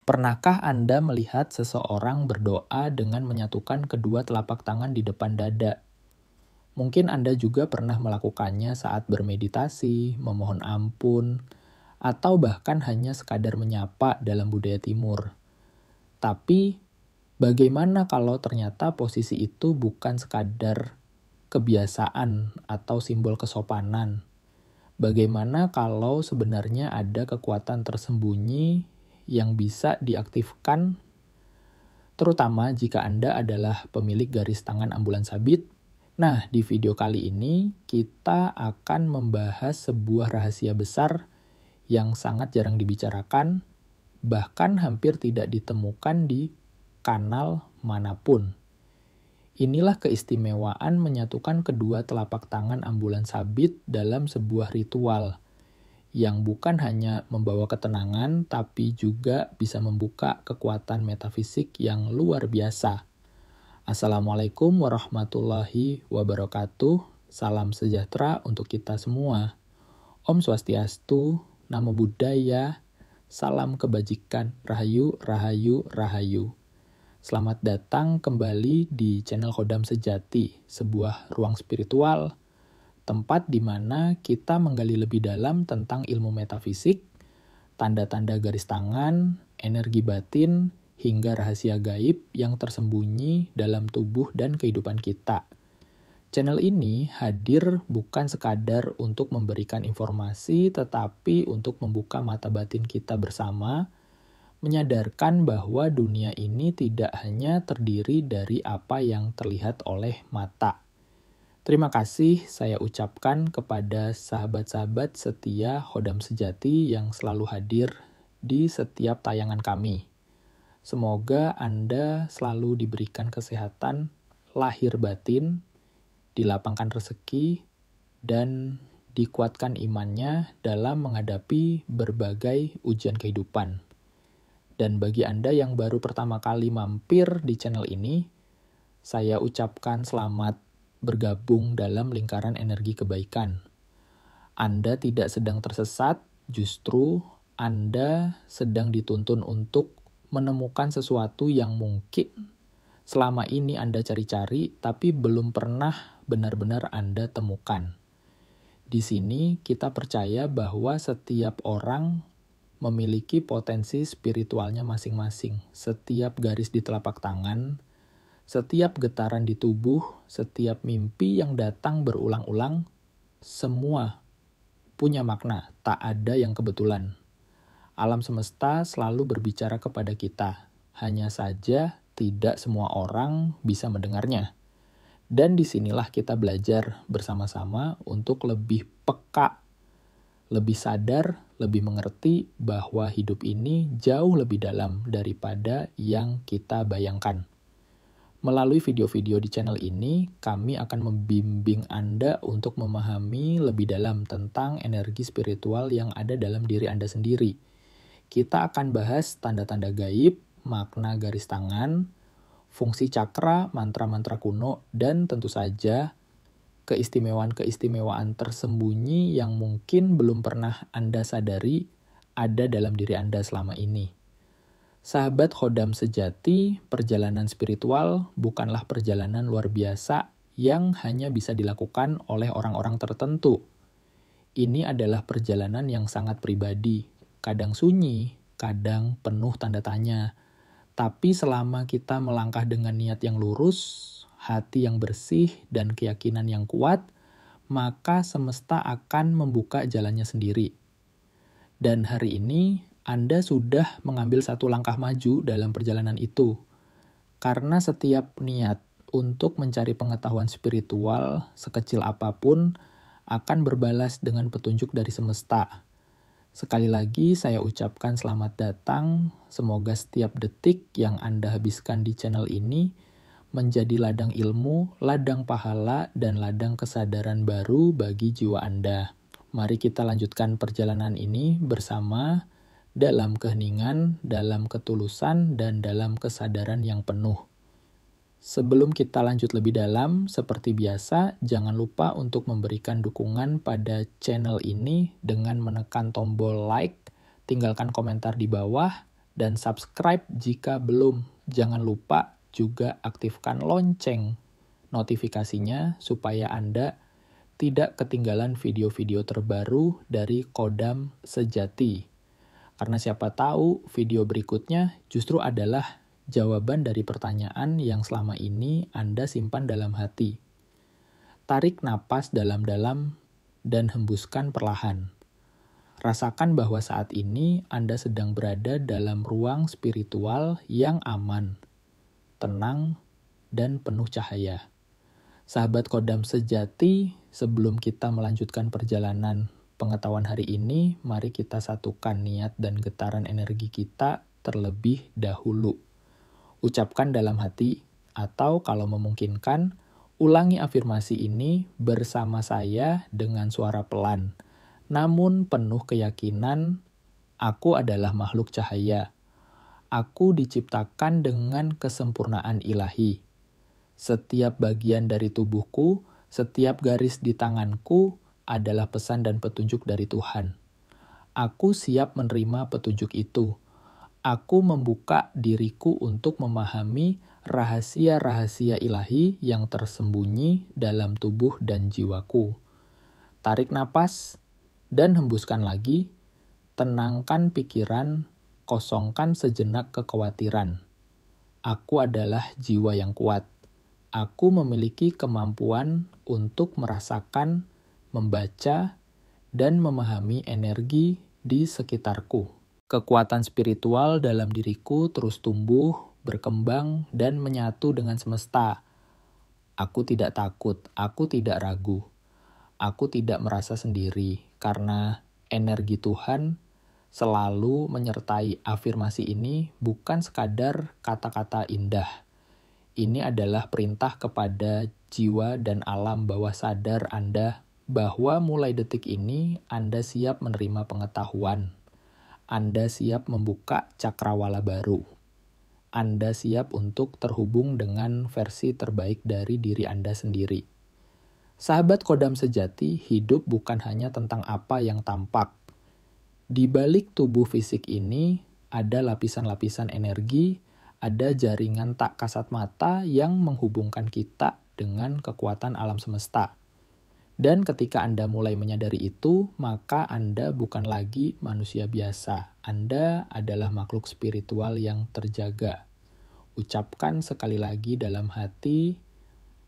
Pernahkah Anda melihat seseorang berdoa dengan menyatukan kedua telapak tangan di depan dada? Mungkin Anda juga pernah melakukannya saat bermeditasi, memohon ampun, atau bahkan hanya sekadar menyapa dalam budaya timur. Tapi, bagaimana kalau ternyata posisi itu bukan sekadar kebiasaan atau simbol kesopanan? Bagaimana kalau sebenarnya ada kekuatan tersembunyi yang bisa diaktifkan, terutama jika Anda adalah pemilik garis tangan ambulan sabit? Nah, di video kali ini kita akan membahas sebuah rahasia besar yang sangat jarang dibicarakan, bahkan hampir tidak ditemukan di kanal manapun. Inilah keistimewaan menyatukan kedua telapak tangan ambulan sabit dalam sebuah ritual yang bukan hanya membawa ketenangan, tapi juga bisa membuka kekuatan metafisik yang luar biasa. Assalamualaikum warahmatullahi wabarakatuh. Salam sejahtera untuk kita semua. Om Swastiastu, Namo Buddhaya, salam kebajikan, rahayu, rahayu, rahayu. Selamat datang kembali di channel Khodam Sejati, sebuah ruang spiritual, tempat di mana kita menggali lebih dalam tentang ilmu metafisik, tanda-tanda garis tangan, energi batin, hingga rahasia gaib yang tersembunyi dalam tubuh dan kehidupan kita. Channel ini hadir bukan sekadar untuk memberikan informasi, tetapi untuk membuka mata batin kita bersama, menyadarkan bahwa dunia ini tidak hanya terdiri dari apa yang terlihat oleh mata. Terima kasih saya ucapkan kepada sahabat-sahabat setia Khodam Sejati yang selalu hadir di setiap tayangan kami. Semoga Anda selalu diberikan kesehatan lahir batin, dilapangkan rezeki, dan dikuatkan imannya dalam menghadapi berbagai ujian kehidupan. Dan bagi Anda yang baru pertama kali mampir di channel ini, saya ucapkan selamat bergabung dalam lingkaran energi kebaikan. Anda tidak sedang tersesat, justru Anda sedang dituntun untuk menemukan sesuatu yang mungkin selama ini Anda cari-cari, tapi belum pernah benar-benar Anda temukan. Di sini kita percaya bahwa setiap orang memiliki potensi spiritualnya masing-masing. Setiap garis di telapak tangan, setiap getaran di tubuh, setiap mimpi yang datang berulang-ulang, semua punya makna, tak ada yang kebetulan. Alam semesta selalu berbicara kepada kita, hanya saja tidak semua orang bisa mendengarnya. Dan disinilah kita belajar bersama-sama untuk lebih peka, lebih sadar, lebih mengerti bahwa hidup ini jauh lebih dalam daripada yang kita bayangkan. Melalui video-video di channel ini, kami akan membimbing Anda untuk memahami lebih dalam tentang energi spiritual yang ada dalam diri Anda sendiri. Kita akan bahas tanda-tanda gaib, makna garis tangan, fungsi cakra, mantra-mantra kuno, dan tentu saja keistimewaan-keistimewaan tersembunyi yang mungkin belum pernah Anda sadari ada dalam diri Anda selama ini. Sahabat Khodam Sejati, perjalanan spiritual bukanlah perjalanan luar biasa yang hanya bisa dilakukan oleh orang-orang tertentu. Ini adalah perjalanan yang sangat pribadi, kadang sunyi, kadang penuh tanda tanya. Tapi selama kita melangkah dengan niat yang lurus, hati yang bersih, dan keyakinan yang kuat, maka semesta akan membuka jalannya sendiri. Dan hari ini, Anda sudah mengambil satu langkah maju dalam perjalanan itu. Karena setiap niat untuk mencari pengetahuan spiritual, sekecil apapun, akan berbalas dengan petunjuk dari semesta. Sekali lagi saya ucapkan selamat datang, semoga setiap detik yang Anda habiskan di channel ini menjadi ladang ilmu, ladang pahala, dan ladang kesadaran baru bagi jiwa Anda. Mari kita lanjutkan perjalanan ini bersama dalam keheningan, dalam ketulusan, dan dalam kesadaran yang penuh. Sebelum kita lanjut lebih dalam, seperti biasa, jangan lupa untuk memberikan dukungan pada channel ini dengan menekan tombol like, tinggalkan komentar di bawah, dan subscribe jika belum. Jangan lupa juga aktifkan lonceng notifikasinya supaya Anda tidak ketinggalan video-video terbaru dari Kodam Sejati. Karena siapa tahu video berikutnya justru adalah jawaban dari pertanyaan yang selama ini Anda simpan dalam hati. Tarik napas dalam-dalam dan hembuskan perlahan. Rasakan bahwa saat ini Anda sedang berada dalam ruang spiritual yang aman, tenang, dan penuh cahaya. Sahabat Kodam Sejati, sebelum kita melanjutkan perjalanan pengetahuan hari ini, mari kita satukan niat dan getaran energi kita terlebih dahulu. Ucapkan dalam hati, atau kalau memungkinkan, ulangi afirmasi ini bersama saya dengan suara pelan. Namun penuh keyakinan, aku adalah makhluk cahaya. Aku diciptakan dengan kesempurnaan ilahi. Setiap bagian dari tubuhku, setiap garis di tanganku adalah pesan dan petunjuk dari Tuhan. Aku siap menerima petunjuk itu. Aku membuka diriku untuk memahami rahasia-rahasia ilahi yang tersembunyi dalam tubuh dan jiwaku. Tarik napas dan hembuskan lagi, tenangkan pikiran, kosongkan sejenak kekhawatiran. Aku adalah jiwa yang kuat. Aku memiliki kemampuan untuk merasakan, membaca, dan memahami energi di sekitarku. Kekuatan spiritual dalam diriku terus tumbuh, berkembang, dan menyatu dengan semesta. Aku tidak takut, aku tidak ragu. Aku tidak merasa sendiri, karena energi Tuhan selalu menyertai afirmasi ini bukan sekadar kata-kata indah. Ini adalah perintah kepada jiwa dan alam bawah sadar Anda bahwa mulai detik ini Anda siap menerima pengetahuan. Anda siap membuka cakrawala baru. Anda siap untuk terhubung dengan versi terbaik dari diri Anda sendiri. Sahabat Kodam Sejati, hidup bukan hanya tentang apa yang tampak. Di balik tubuh fisik ini, ada lapisan-lapisan energi, ada jaringan tak kasat mata yang menghubungkan kita dengan kekuatan alam semesta. Dan ketika Anda mulai menyadari itu, maka Anda bukan lagi manusia biasa. Anda adalah makhluk spiritual yang terjaga. Ucapkan sekali lagi dalam hati,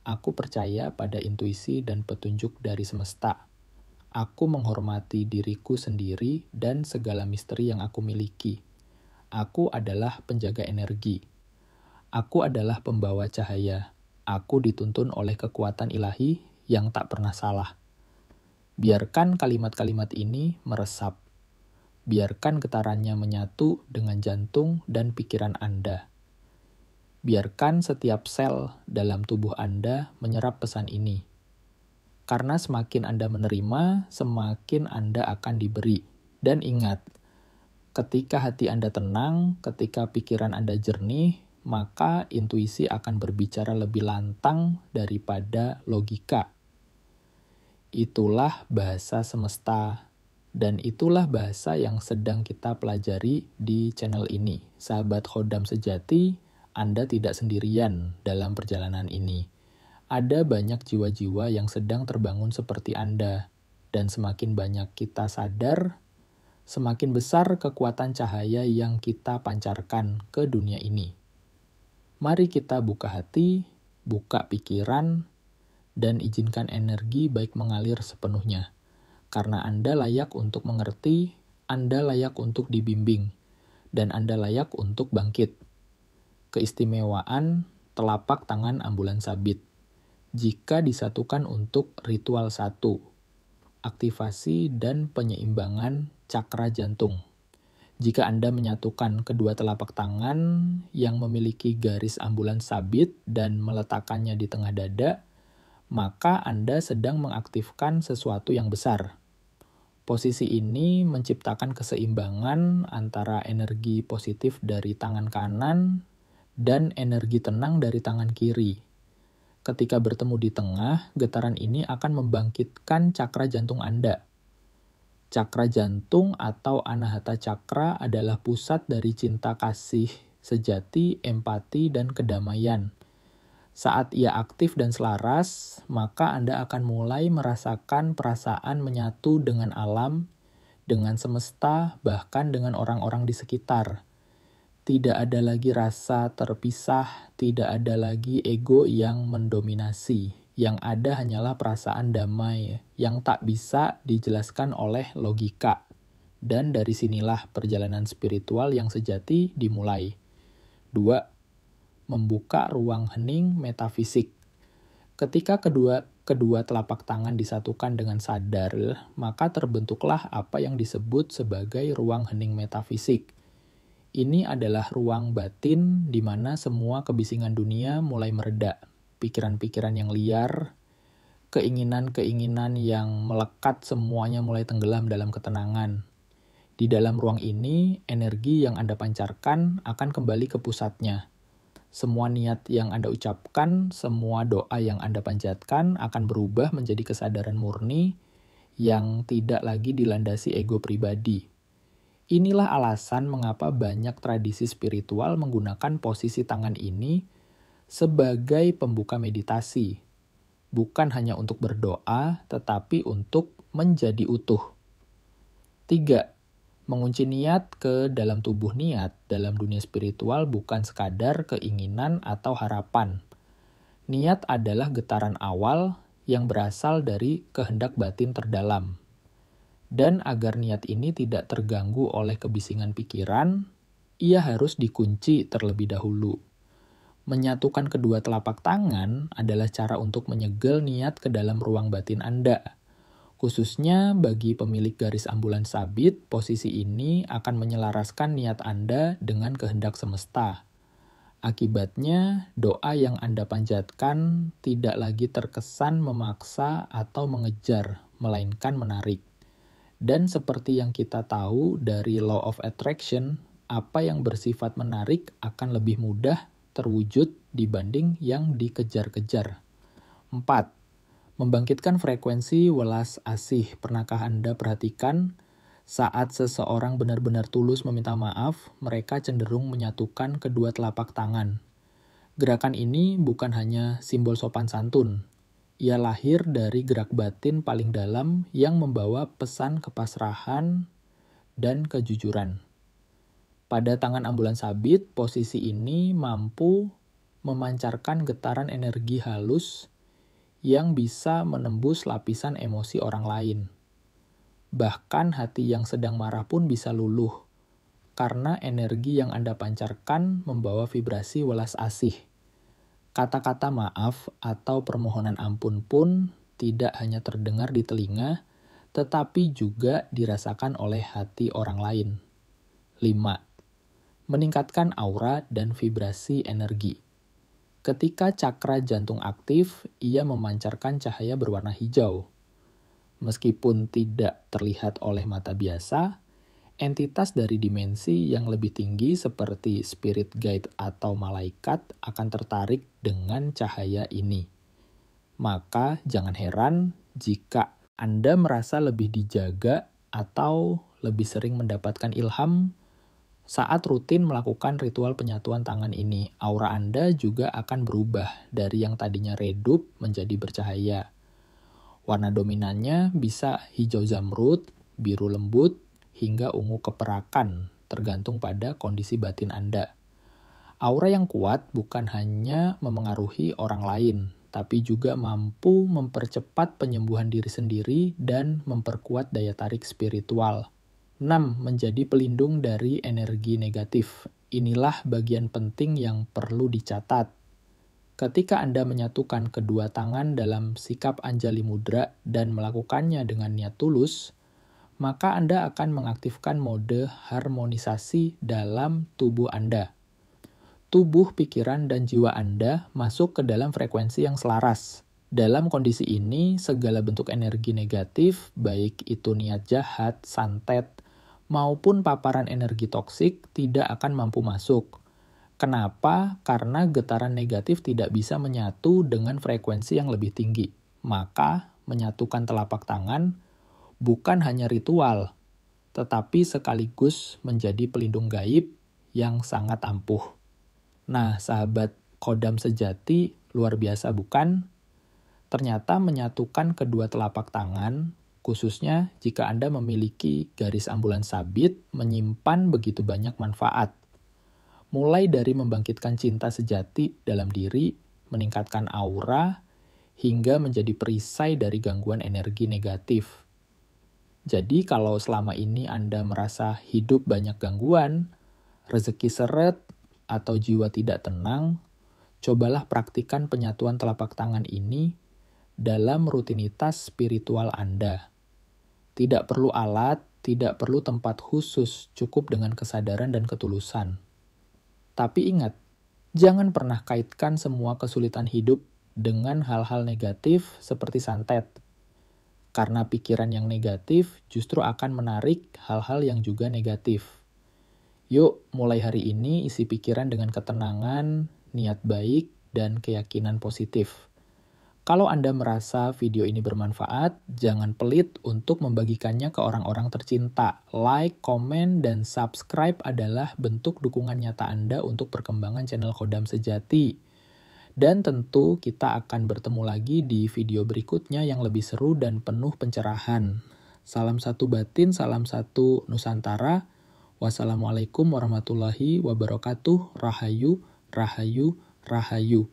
aku percaya pada intuisi dan petunjuk dari semesta. Aku menghormati diriku sendiri dan segala misteri yang aku miliki. Aku adalah penjaga energi. Aku adalah pembawa cahaya. Aku dituntun oleh kekuatan ilahi yang tak pernah salah. Biarkan kalimat-kalimat ini meresap. Biarkan getarannya menyatu dengan jantung dan pikiran Anda. Biarkan setiap sel dalam tubuh Anda menyerap pesan ini. Karena semakin Anda menerima, semakin Anda akan diberi. Dan ingat, ketika hati Anda tenang, ketika pikiran Anda jernih, maka intuisi akan berbicara lebih lantang daripada logika. Itulah bahasa semesta. Dan itulah bahasa yang sedang kita pelajari di channel ini. Sahabat Kodam Sejati, Anda tidak sendirian dalam perjalanan ini. Ada banyak jiwa-jiwa yang sedang terbangun seperti Anda. Dan semakin banyak kita sadar, semakin besar kekuatan cahaya yang kita pancarkan ke dunia ini. Mari kita buka hati, buka pikiran, dan izinkan energi baik mengalir sepenuhnya. Karena Anda layak untuk mengerti, Anda layak untuk dibimbing, dan Anda layak untuk bangkit. Keistimewaan telapak tangan ambulan sabit. Jika disatukan untuk ritual satu, aktivasi dan penyeimbangan cakra jantung. Jika Anda menyatukan kedua telapak tangan yang memiliki garis ambulan sabit dan meletakkannya di tengah dada, maka Anda sedang mengaktifkan sesuatu yang besar. Posisi ini menciptakan keseimbangan antara energi positif dari tangan kanan dan energi tenang dari tangan kiri. Ketika bertemu di tengah, getaran ini akan membangkitkan cakra jantung Anda. Cakra jantung atau Anahata Cakra adalah pusat dari cinta kasih sejati, empati, dan kedamaian. Saat ia aktif dan selaras, maka Anda akan mulai merasakan perasaan menyatu dengan alam, dengan semesta, bahkan dengan orang-orang di sekitar. Tidak ada lagi rasa terpisah, tidak ada lagi ego yang mendominasi. Yang ada hanyalah perasaan damai yang tak bisa dijelaskan oleh logika. Dan dari sinilah perjalanan spiritual yang sejati dimulai. 2. Membuka ruang hening metafisik. Ketika kedua telapak tangan disatukan dengan sadar, maka terbentuklah apa yang disebut sebagai ruang hening metafisik. Ini adalah ruang batin di mana semua kebisingan dunia mulai mereda. Pikiran-pikiran yang liar, keinginan-keinginan yang melekat semuanya mulai tenggelam dalam ketenangan. Di dalam ruang ini, energi yang Anda pancarkan akan kembali ke pusatnya. Semua niat yang Anda ucapkan, semua doa yang Anda panjatkan akan berubah menjadi kesadaran murni yang tidak lagi dilandasi ego pribadi. Inilah alasan mengapa banyak tradisi spiritual menggunakan posisi tangan ini sebagai pembuka meditasi. Bukan hanya untuk berdoa, tetapi untuk menjadi utuh. 3. Mengunci niat ke dalam tubuh niat dalam dunia spiritual bukan sekadar keinginan atau harapan. Niat adalah getaran awal yang berasal dari kehendak batin terdalam. Dan agar niat ini tidak terganggu oleh kebisingan pikiran, ia harus dikunci terlebih dahulu. Menyatukan kedua telapak tangan adalah cara untuk menyegel niat ke dalam ruang batin Anda. Khususnya bagi pemilik garis ambulan sabit, posisi ini akan menyelaraskan niat Anda dengan kehendak semesta. Akibatnya, doa yang Anda panjatkan tidak lagi terkesan memaksa atau mengejar, melainkan menarik. Dan seperti yang kita tahu dari Law of Attraction, apa yang bersifat menarik akan lebih mudah terwujud dibanding yang dikejar-kejar. 4. Membangkitkan frekuensi welas asih. Pernahkah Anda perhatikan saat seseorang benar-benar tulus meminta maaf, mereka cenderung menyatukan kedua telapak tangan. Gerakan ini bukan hanya simbol sopan santun. Ia lahir dari gerak batin paling dalam yang membawa pesan kepasrahan dan kejujuran. Pada tangan ambulan sabit, posisi ini mampu memancarkan getaran energi halus yang bisa menembus lapisan emosi orang lain. Bahkan hati yang sedang marah pun bisa luluh, karena energi yang Anda pancarkan membawa vibrasi welas asih. Kata-kata maaf atau permohonan ampun pun tidak hanya terdengar di telinga, tetapi juga dirasakan oleh hati orang lain. 5. Meningkatkan aura dan vibrasi energi. Ketika cakra jantung aktif, ia memancarkan cahaya berwarna hijau. Meskipun tidak terlihat oleh mata biasa, entitas dari dimensi yang lebih tinggi seperti spirit guide atau malaikat akan tertarik dengan cahaya ini. Maka jangan heran jika Anda merasa lebih dijaga atau lebih sering mendapatkan ilham saat rutin melakukan ritual penyatuan tangan ini. Aura Anda juga akan berubah dari yang tadinya redup menjadi bercahaya. Warna dominannya bisa hijau zamrud, biru lembut, hingga ungu keperakan, tergantung pada kondisi batin Anda. Aura yang kuat bukan hanya memengaruhi orang lain, tapi juga mampu mempercepat penyembuhan diri sendiri dan memperkuat daya tarik spiritual. 6. Menjadi pelindung dari energi negatif. Inilah bagian penting yang perlu dicatat. Ketika Anda menyatukan kedua tangan dalam sikap Anjali Mudra dan melakukannya dengan niat tulus, maka Anda akan mengaktifkan mode harmonisasi dalam tubuh Anda. Tubuh, pikiran, dan jiwa Anda masuk ke dalam frekuensi yang selaras. Dalam kondisi ini, segala bentuk energi negatif, baik itu niat jahat, santet, maupun paparan energi toksik tidak akan mampu masuk. Kenapa? Karena getaran negatif tidak bisa menyatu dengan frekuensi yang lebih tinggi. Maka, menyatukan telapak tangan bukan hanya ritual, tetapi sekaligus menjadi pelindung gaib yang sangat ampuh. Nah, sahabat Kodam sejati, luar biasa bukan? Ternyata menyatukan kedua telapak tangan, khususnya jika Anda memiliki garis ambulan sabit, menyimpan begitu banyak manfaat. Mulai dari membangkitkan cinta sejati dalam diri, meningkatkan aura, hingga menjadi perisai dari gangguan energi negatif. Jadi kalau selama ini Anda merasa hidup banyak gangguan, rezeki seret, atau jiwa tidak tenang, cobalah praktikan penyatuan telapak tangan ini dalam rutinitas spiritual Anda. Tidak perlu alat, tidak perlu tempat khusus, cukup dengan kesadaran dan ketulusan. Tapi ingat, jangan pernah kaitkan semua kesulitan hidup dengan hal-hal negatif seperti santet. Karena pikiran yang negatif justru akan menarik hal-hal yang juga negatif. Yuk, mulai hari ini isi pikiran dengan ketenangan, niat baik, dan keyakinan positif. Kalau Anda merasa video ini bermanfaat, jangan pelit untuk membagikannya ke orang-orang tercinta. Like, komen, dan subscribe adalah bentuk dukungan nyata Anda untuk perkembangan channel Kodam Sejati. Dan tentu kita akan bertemu lagi di video berikutnya yang lebih seru dan penuh pencerahan. Salam satu batin, salam satu Nusantara. Wassalamualaikum warahmatullahi wabarakatuh. Rahayu, rahayu, rahayu.